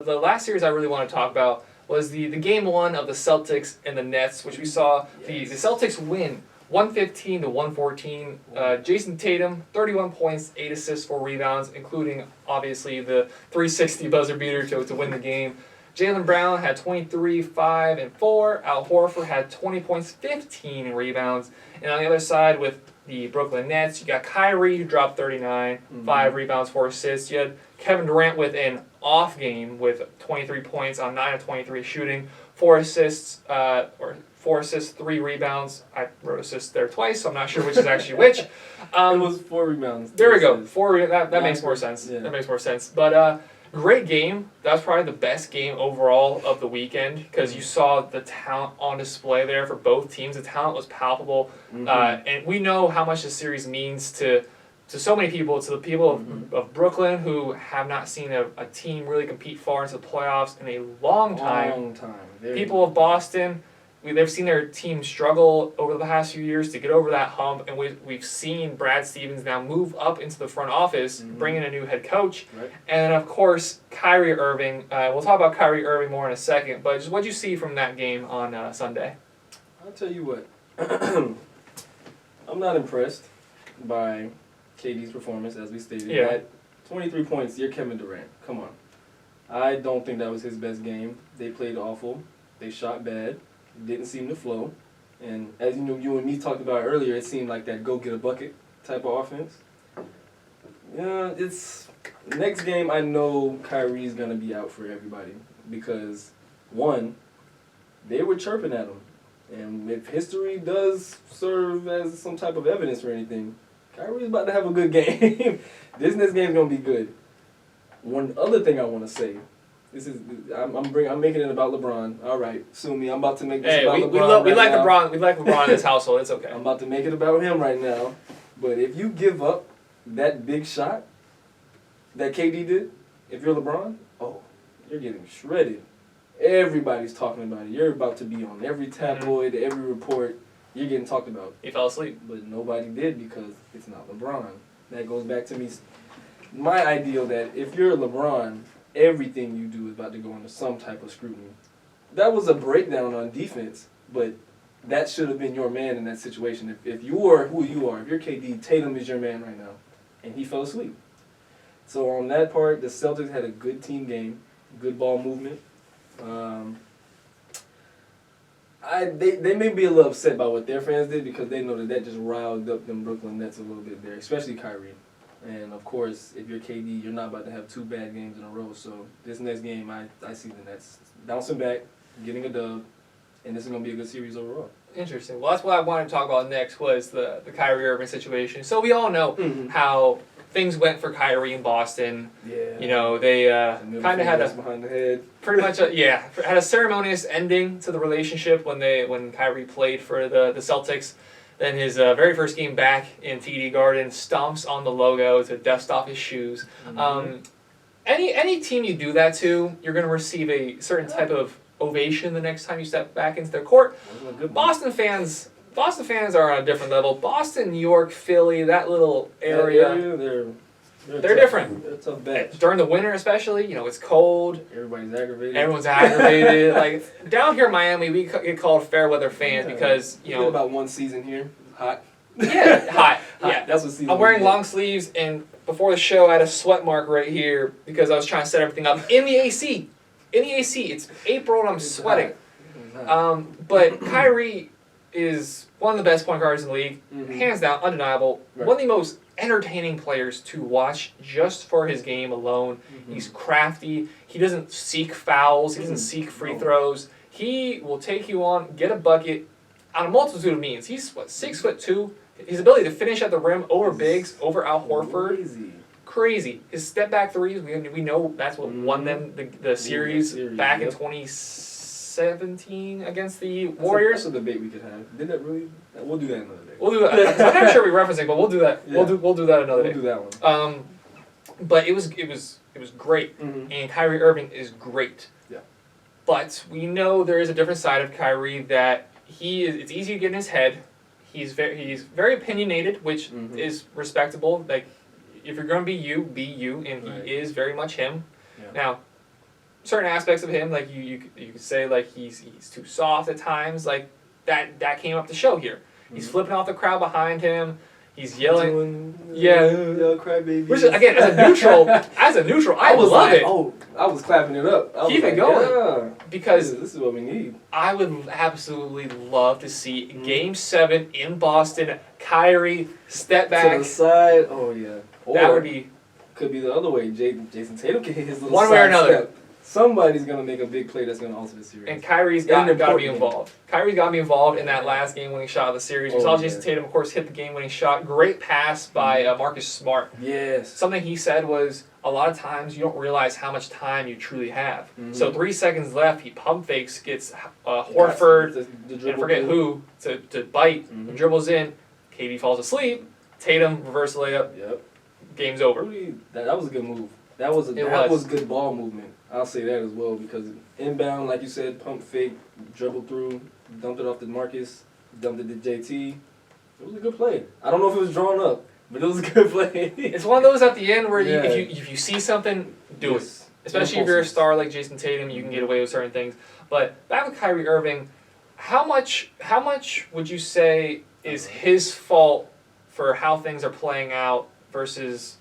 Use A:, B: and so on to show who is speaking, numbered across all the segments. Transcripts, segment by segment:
A: The last series I really want to talk about was the game one of the Celtics and the Nets, which we saw the Celtics win 115 to 114. Jason Tatum, 31 points, 8 assists, 4 rebounds, including obviously the 360 buzzer beater to win the game. Jaylen Brown had 23, 5, and 4. Al Horford had 20 points, 15 rebounds. And on the other side with the Brooklyn Nets, you got Kyrie, who dropped 39, 5 rebounds, 4 assists. You had Kevin Durant with an off game with 23 points on 9 of 23 shooting, 4 assists, 3 rebounds. I wrote assists there twice, so I'm not sure which is actually which.
B: It was 4 rebounds.
A: There we go. That makes more sense.
B: Yeah.
A: That makes more sense. But great game. That was probably the best game overall of the weekend because you saw the talent on display there for both teams. The talent was palpable, and we know how much this series means to so many people. To the people of Brooklyn who have not seen a team really compete far into the playoffs in a long time. People of Boston, they've seen their team struggle over the past few years to get over that hump, and we've seen Brad Stevens now move up into the front office, bring in a new head coach, and of course Kyrie Irving. We'll talk about Kyrie Irving more in a second, but just what did you see from that game on Sunday?
B: I'll tell you what, I'm not impressed by KD's performance, as we stated.
A: Yeah.
B: At 23 points, you're Kevin Durant. Come on. I don't think that was his best game. They played awful. They shot bad. It didn't seem to flow. And as you know, you and me talked about earlier, it seemed like that go-get-a-bucket type of offense. Yeah, it's... Next game, I know Kyrie's going to be out for everybody. Because, one, they were chirping at him. And if history does serve as some type of evidence or anything, Kyrie's about to have a good game. This next game's gonna be good. One other thing I want to say, I'm making it about LeBron. All right, sue me. I'm about to make this about LeBron.
A: We like LeBron. We like LeBron in this household. It's okay.
B: I'm about to make it about him right now. But if you give up that big shot that KD did, if you're LeBron, you're getting shredded. Everybody's talking about it. You're about to be on every tabloid, every report. You're getting talked about.
A: He fell asleep.
B: But nobody did because it's not LeBron. That goes back to me. My ideal that if you're LeBron, everything you do is about to go under some type of scrutiny. That was a breakdown on defense, but that should have been your man in that situation. If you are who you are, if you're KD, Tatum is your man right now. And he fell asleep. So on that part, the Celtics had a good team game, good ball movement. They may be a little upset by what their fans did because they know that just riled up them Brooklyn Nets a little bit there, especially Kyrie. And, of course, if you're KD, you're not about to have 2 bad games in a row. So this next game, I see the Nets bouncing back, getting a dub, and this is going to be a good series overall.
A: Interesting. Well, that's what I wanted to talk about next was the Kyrie Irving situation. So we all know how things went for Kyrie in Boston.
B: Yeah.
A: You know, they kind of had
B: behind the head.
A: Pretty much, had a ceremonious ending to the relationship when Kyrie played for the Celtics. Then his very first game back in TD Garden stomps on the logo to dust off his shoes. Any team you do that to, you're going to receive a certain type of ovation the next time you step back into their court. Boston fans are on a different level. Boston, New York, Philly, that little area, they're different.
B: They're a tough batch.
A: During the winter especially, it's cold.
B: Everyone's
A: aggravated. Like, down here in Miami, we get called fair weather fans because,
B: we did about one season here. Hot.
A: Yeah, hot. Yeah.
B: That's what season
A: I'm wearing long sleeves, and before the show, I had a sweat mark right here because I was trying to set everything up in the AC. It's April, and I'm sweating. But Kyrie is one of the best point guards in the league, hands down, undeniable. Right. One of the most entertaining players to watch just for his game alone. He's crafty. He doesn't seek fouls. He doesn't seek free throws. He will take you on, get a bucket on a multitude of means. He's, 6'2". His ability to finish at the rim over bigs, over Al Horford. Crazy. His step back threes, we know that's what won them the series back in 2017 against the Warriors.
B: That's a debate we could have. Did that really? We'll do that another day.
A: We'll do that. I'm not sure we're referencing, but we'll do that. Yeah. We'll do that another day.
B: We'll do that one.
A: But it was great, and Kyrie Irving is great.
B: Yeah.
A: But we know there is a different side of Kyrie that it's easy to get in his head. He's very opinionated, which is respectable. Like, if you're going to be you, and he is very much him. Yeah. Now, certain aspects of him, like you could say like he's too soft at times, like that came up to show here. He's flipping off the crowd behind him. He's yelling.
B: Crybaby.
A: Which again, as a neutral, I love it.
B: Oh, I was clapping it up.
A: Keep it going.
B: Yeah.
A: Because
B: this is what we need.
A: I would absolutely love to see Game 7 in Boston. Kyrie step back
B: to the side. Oh yeah.
A: That would be.
B: Could be the other way. Jason Tatum can hit his little
A: one way or another.
B: Step. Somebody's gonna make a big play that's gonna alter the series.
A: And Kyrie's got to be involved. Kyrie's got to be involved in that last game-winning shot of the series. We saw Jason Tatum, of course, hit the game-winning shot. Great pass by Marcus Smart.
B: Yes.
A: Something he said was, a lot of times you don't realize how much time you truly have. So 3 seconds left, he pump fakes, gets Horford, and forget who, to bite, dribbles in. KD falls asleep. Tatum, reverse layup.
B: Yep.
A: Game's over.
B: That was a good move. That was good ball movement. I'll say that as well, because inbound, like you said, pump fake, dribble through, dumped it off to Marcus, dumped it to JT. It was a good play. I don't know if it was drawn up, but it was a good play.
A: It's one of those at the end where if you see something, do it. Especially if you're a star like Jason Tatum, you can get away with certain things. But back with Kyrie Irving, how much would you say is his fault for how things are playing out versus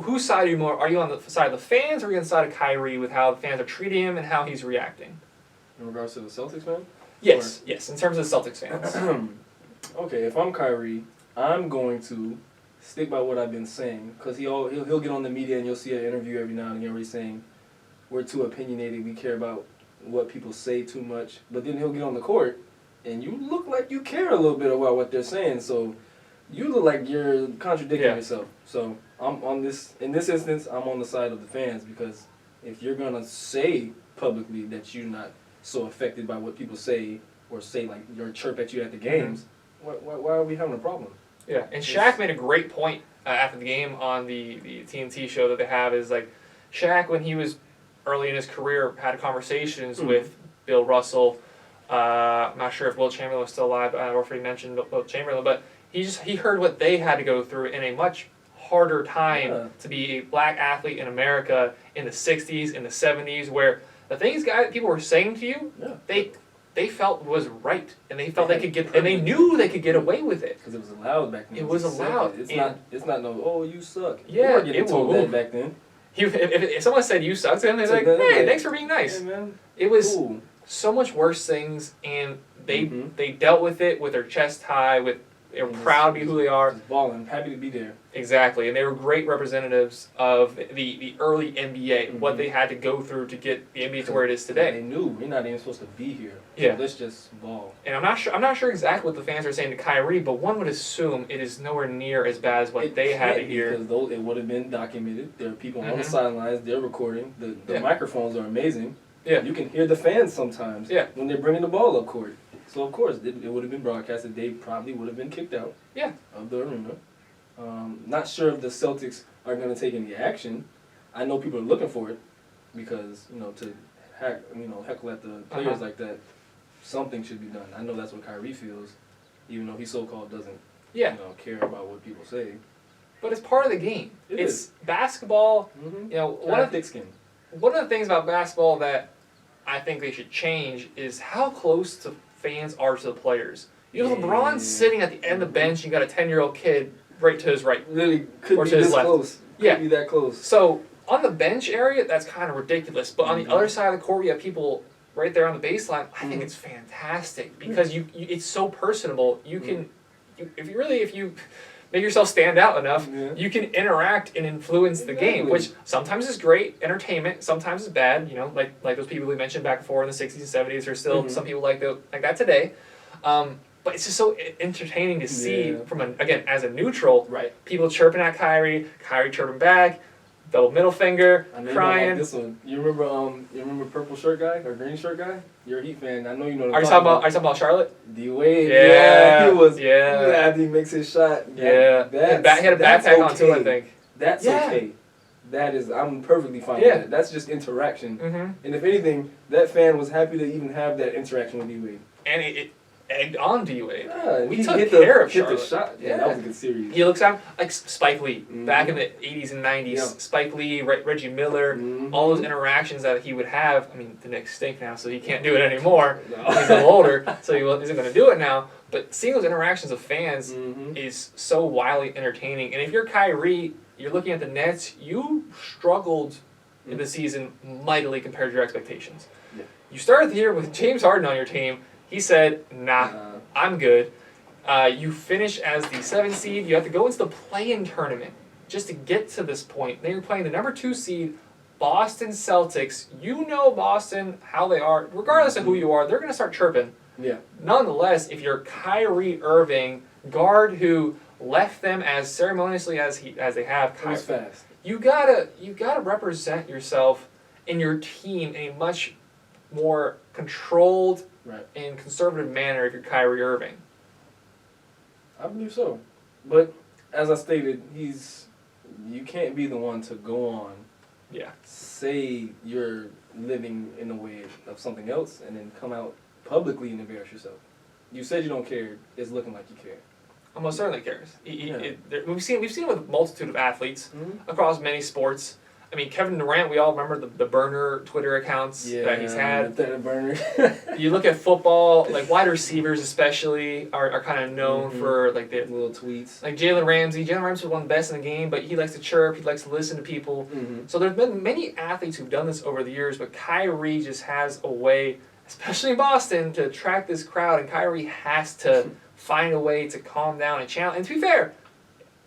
A: whose side are you more? Are you on the side of the fans, or are you on the side of Kyrie with how the fans are treating him and how he's reacting?
B: In regards to the Celtics fan?
A: Yes, yes. In terms of the Celtics fans.
B: Okay, if I'm Kyrie, I'm going to stick by what I've been saying, because he'll get on the media and you'll see an interview every now and again where he's saying we're too opinionated, we care about what people say too much. But then he'll get on the court and you look like you care a little bit about what they're saying, so you look like you're contradicting yourself. So in this instance, I'm on the side of the fans, because if you're gonna say publicly that you're not so affected by what people say, or say like your chirp at you at the games, why are we having a problem?
A: Yeah, and Shaq made a great point after the game on the TNT show that they have, is like Shaq, when he was early in his career, had conversations with Bill Russell. I'm not sure if Will Chamberlain was still alive, or if he mentioned Will Chamberlain, but he heard what they had to go through in a much harder time to be a black athlete in America in the 60s, in the 70s, where the things people were saying to you, they felt was right, and they felt they could get, and they knew they could get away with it.
B: Because it was allowed back then.
A: It was allowed.
B: It's not no, oh, you suck.
A: Yeah,
B: you getting told that back then.
A: If someone said you suck to him, they're like, hey, thanks for being nice.
B: Yeah, man.
A: It was so much worse things, and they dealt with it with their chest high, with they were proud to be who they are.
B: Just balling, happy to be there.
A: Exactly, and they were great representatives of the early NBA, what they had to go through to get the NBA to where it is today.
B: They knew we're not even supposed to be here.
A: Yeah.
B: So let's just ball.
A: And I'm not sure exactly what the fans are saying to Kyrie, but one would assume it is nowhere near as bad as what they had to hear.
B: Because it would have been documented. There are people on the sidelines. They're recording. The microphones are amazing. Yeah. You can hear the fans sometimes. Yeah. When they're bringing the ball up court. So of course it would have been broadcasted. They probably would have been kicked out. Yeah. Of the arena. Not sure if the Celtics are going to take any action. I know people are looking for it, because to heckle at the players like that, something should be done. I know that's what Kyrie feels, even though he so-called doesn't care about what people say. But it's part of the game. It's basketball. One of the things about basketball that I think they should change is how close the fans are to the players. LeBron's sitting at the end of the bench. You got a 10-year-old kid right to his right. Literally could be this close. Could be that close.
A: So on the bench area, that's kind of ridiculous. But on the other side of the court, you have people right there on the baseline. I think it's fantastic, because it's so personable. You can, if you make yourself stand out enough, you can interact and influence the game, which sometimes is great entertainment, sometimes is bad. Like those people we mentioned back before in the 60s and 70s. There's still some people like that today. But it's just so entertaining to see again, as a neutral, people chirping at Kyrie chirping back, double middle finger, crying.
B: Like this one. You remember purple shirt guy or green shirt guy? You're a Heat fan. I know you know.
A: Are you talking about Charlotte?
B: D-Wade.
A: Yeah,
B: he was.
A: Yeah.
B: After he makes his shot.
A: He had a backpack on too, I think.
B: That's okay. That is, I'm perfectly fine with that. That's just interaction. And if anything, that fan was happy to even have that interaction with D-Wade.
A: And egged on D-Wade.
B: Yeah,
A: We
B: he
A: took
B: hit
A: care of
B: hit
A: Charlotte.
B: the shot. Yeah, that was a good series.
A: He looks out like Spike Lee back in the 80s and 90s.
B: Yeah.
A: Spike Lee, Reggie Miller, all those interactions that he would have. I mean, the Knicks stink now, so he can't do it anymore.
B: No.
A: He's a little older, so he isn't going to do it now. But seeing those interactions of fans is so wildly entertaining. And if you're Kyrie, you're looking at the Nets, you struggled in the season mightily compared to your expectations.
B: Yeah.
A: You started the year with James Harden on your team. He said, nah, I'm good. You finish as the 7th seed. You have to go into the play-in tournament just to get to this point. Then you're playing the number 2 seed, Boston Celtics. You know Boston, how they are. Regardless of who you are, they're going to start chirping.
B: Yeah.
A: Nonetheless, if you're Kyrie Irving, guard who left them as ceremoniously as they have,
B: It was fast.
A: you gotta represent yourself and your team in a much more controlled and conservative manner if you're Kyrie Irving.
B: I believe so. But as I stated, you can't be the one to go on, say you're living in a way of something else, and then come out publicly and embarrass yourself. You said you don't care. It's looking like you care.
A: Almost certainly cares. We've seen it with a multitude of athletes across many sports. I mean, Kevin Durant, we all remember the burner Twitter accounts that he's had.
B: The burner.
A: You look at football, like wide receivers especially are kind of known for like their
B: little tweets.
A: Like Jalen Ramsey. Jalen Ramsey was one of the best in the game, but he likes to chirp. He likes to listen to people. So there's been many athletes who've done this over the years, but Kyrie just has a way, especially in Boston, to attract this crowd, and Kyrie has to find a way to calm down and challenge. And to be fair,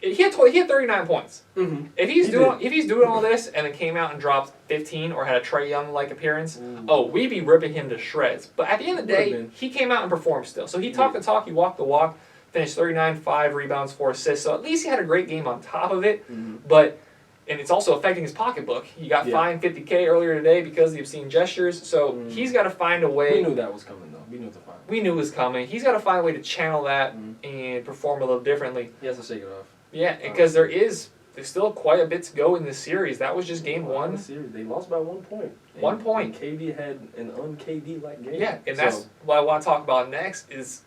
A: he had 39 points. If he's doing all this and then came out and dropped 15 or had a Trae Young-like appearance, we'd be ripping him to shreds. But at the end of the day, he came out and performed still. So he talked the talk, he walked the walk, finished 39, 5 rebounds, 4 assists. So at least he had a great game on top of it. And it's also affecting his pocketbook. He got fined $50K earlier today because of the obscene gestures. So he's got to find a way.
B: We knew that was coming, though. We knew the fine.
A: We knew it was coming. He's got to find a way to channel that and perform a little differently.
B: He has to shake it off.
A: Yeah, because there's still quite a bit to go in this series. That was just game one.
B: They lost by 1 point.
A: 1 point.
B: And KD had an un-KD-like game.
A: Yeah, and that's what I want to talk about next is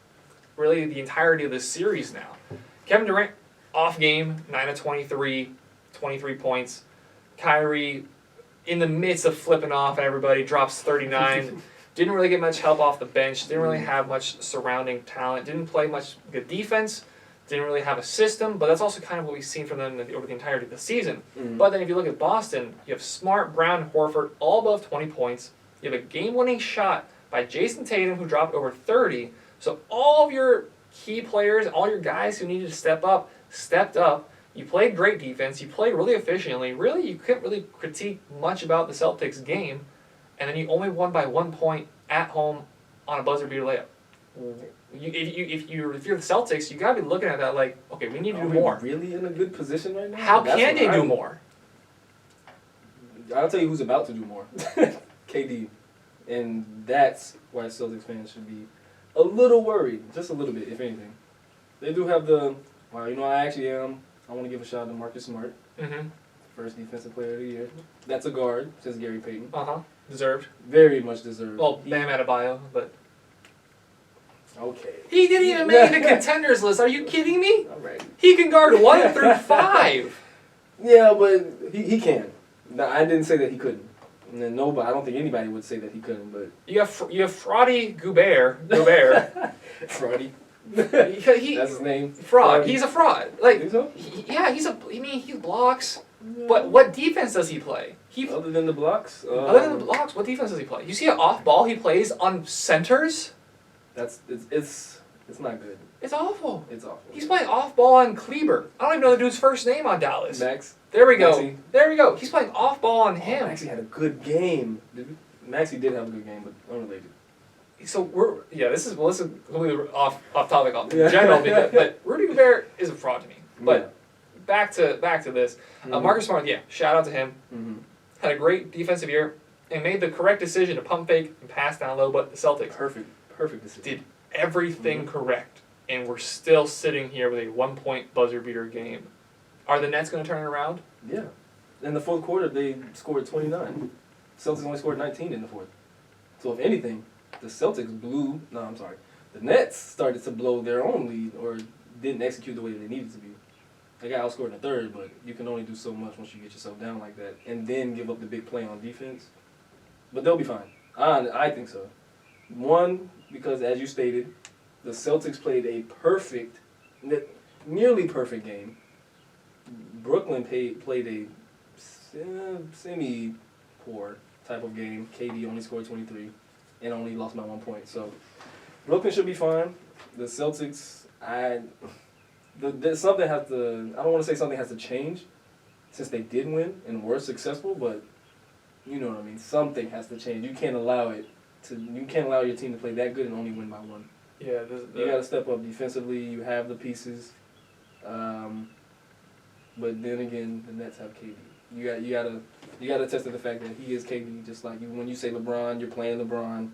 A: really the entirety of this series now. Kevin Durant, off game, 9 of 23, 23 points. Kyrie, in the midst of flipping off at everybody, drops 39. Didn't really get much help off the bench. Didn't really have much surrounding talent. Didn't play much good defense. Didn't really have a system, but that's also kind of what we've seen from them over the entirety of the season. But then if you look at Boston, you have Smart, Brown, Horford, all above 20 points. You have a game-winning shot by Jason Tatum, who dropped over 30. So all of your key players, all your guys who needed to step up, stepped up. You played great defense. You played really efficiently. Really, you couldn't really critique much about the Celtics game. And then you only won by 1 point at home on a buzzer beater layup. If you're the Celtics, you gotta be looking at that like, okay, we need to do more.
B: Really in a good position right now?
A: How can they do more?
B: I'll tell you who's about to do more. KD. And that's why Celtics fans should be a little worried, just a little bit, if anything. They do have I actually am. I want to give a shout out to Marcus Smart. First defensive player of the year. That's a guard, says Gary Payton.
A: Deserved.
B: Very much deserved.
A: Well, Bam Adebayo, but...
B: Okay.
A: He didn't even make the contenders list. Are you kidding me?
B: All right.
A: He can guard 1 through 5.
B: Yeah, but he can. No, I didn't say that he couldn't. And then I don't think anybody would say that he couldn't. But
A: you have Fraudy Gobert.
B: Fraudy.
A: That's
B: his name.
A: Fraud. He's a fraud. Like,
B: think so?
A: He blocks. Yeah. But what defense does he play?
B: Other than the blocks?
A: Other than the blocks, what defense does he play? You see an off ball he plays on centers?
B: It's not good.
A: It's awful.
B: It's awful.
A: He's playing off ball on Kleber. I don't even know the dude's first name on Dallas.
B: Max.
A: There we go. There we go. He's playing off ball on him.
B: Maxey had a good game. Maxey did have a good game, but unrelated.
A: So this is completely off topic in general, but Rudy Gobert is a fraud to me. But back to this, Marcus Smart, shout out to him. Had a great defensive year and made the correct decision to pump fake and pass down low. But the Celtics,
B: perfect decision,
A: did everything correct, and we're still sitting here with a 1 point buzzer beater game. Are the Nets going to turn it around?
B: Yeah. In the fourth quarter, they scored 29. Celtics only scored 19 in the fourth. So if anything, the The Nets started to blow their own lead or didn't execute the way they needed to be. They got outscored in the third, but you can only do so much once you get yourself down like that and then give up the big play on defense. But they'll be fine. I think so. One, because as you stated, the Celtics played a nearly perfect game. Brooklyn played a semi-poor type of game. KD only scored 23 and only lost by 1 point. So Brooklyn should be fine. The Celtics, something has to. I don't want to say something has to change, since they did win and were successful. But you know what I mean. Something has to change. You can't allow it to. You can't allow your team to play that good and only win by 1.
A: Yeah,
B: you got to step up defensively. You have the pieces, but then again, the Nets have KD. You gotta test the fact that he is KD. Just like when you say LeBron, you're playing LeBron.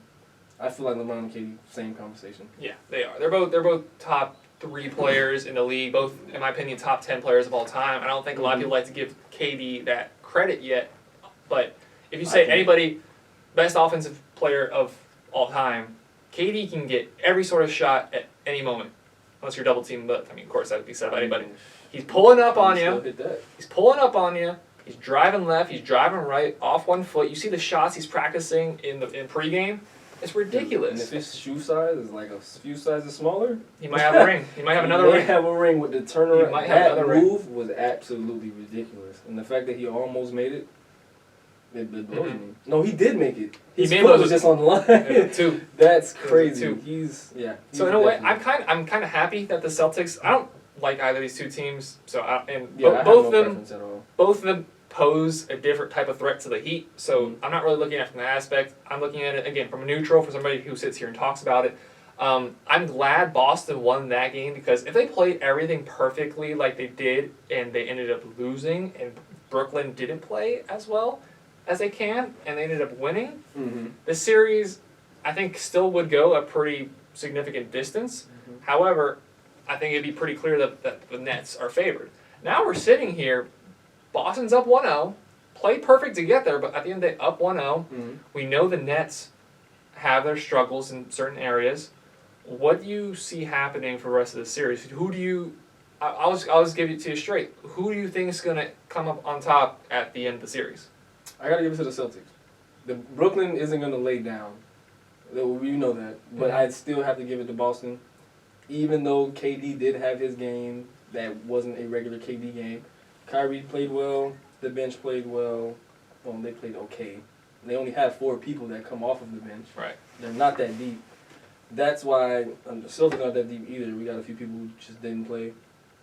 B: I feel like LeBron and KD, same conversation.
A: Yeah, they are. They're both top 3 players in the league. Both, in my opinion, top 10 players of all time. I don't think a lot of people like to give KD that credit yet. But if you say anybody, best offensive player of all time, KD can get every sort of shot at any moment, unless you're double teamed. But I mean, of course, that would be said by anybody. He's pulling up on you. He's pulling up on you. He's driving left. He's driving right. Off 1 foot. You see the shots he's practicing in pregame. It's ridiculous.
B: And if his shoe size is like a few sizes smaller,
A: he might have a ring. He might have another ring.
B: He might have a ring with the turnaround.
A: He might have another
B: move was absolutely ridiculous, and the fact that he almost made it. It blows me. No, he did make it. His foot was just on the line.
A: 2.
B: That's crazy.
A: 2.
B: He's
A: so in a way, I'm kind of happy that the Celtics. I don't like either of these two teams. So both of them pose a different type of threat to the Heat. So I'm not really looking at it from that aspect. I'm looking at it again from a neutral, for somebody who sits here and talks about it. I'm glad Boston won that game, because if they played everything perfectly like they did and they ended up losing and Brooklyn didn't play as well as they can and they ended up winning, the series I think still would go a pretty significant distance. However, I think it'd be pretty clear that the Nets are favored. Now we're sitting here, Boston's up 1-0, played perfect to get there, but at the end of the day, up 1-0. We know the Nets have their struggles in certain areas. What do you see happening for the rest of the series? Who do you... I'll just give it to you straight. Who do you think is going to come up on top at the end of the series?
B: I got to give it to the Celtics. The Brooklyn isn't going to lay down. You know that. But I'd still have to give it to Boston. Even though KD did have his game, that wasn't a regular KD game. Kyrie played well. The bench played well. Well, they played okay. They only have 4 people that come off of the bench.
A: Right.
B: They're not that deep. That's why the Celtics not that deep either. We got a few people who just didn't play.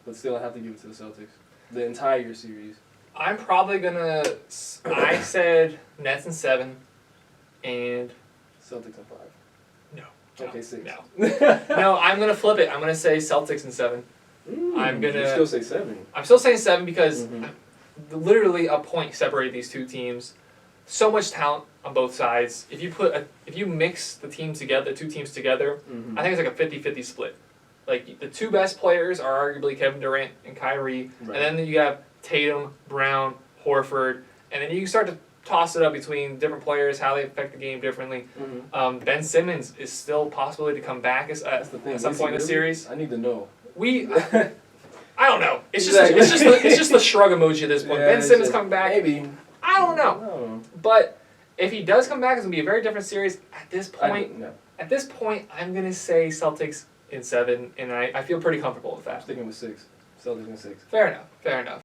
B: But still, I have to give it to the Celtics. The entire series.
A: I'm probably going to... I said Nets in 7 and...
B: Celtics in 5.
A: No.
B: Okay, 6.
A: No. No, I'm going to flip it. I'm going to say Celtics in 7. I'm going to...
B: You still say 7.
A: I'm still saying 7 because literally a point separated these two teams. So much talent on both sides. If you mix the teams together, the two teams together, I think it's like a 50-50 split. Like the 2 best players are arguably Kevin Durant and Kyrie, and then you have Tatum, Brown, Horford, and then you start to toss it up between different players, how they affect the game differently. Ben Simmons is still a possibility to come back at some point in the series.
B: I need to know.
A: I don't know. It's just the shrug emoji at this point. Ben Simmons coming back.
B: Maybe.
A: I don't know. But if he does come back, it's gonna be a very different series. At this point, I'm gonna say Celtics in 7, and I feel pretty comfortable with that.
B: I'm sticking with 6. Celtics in 6.
A: Fair enough.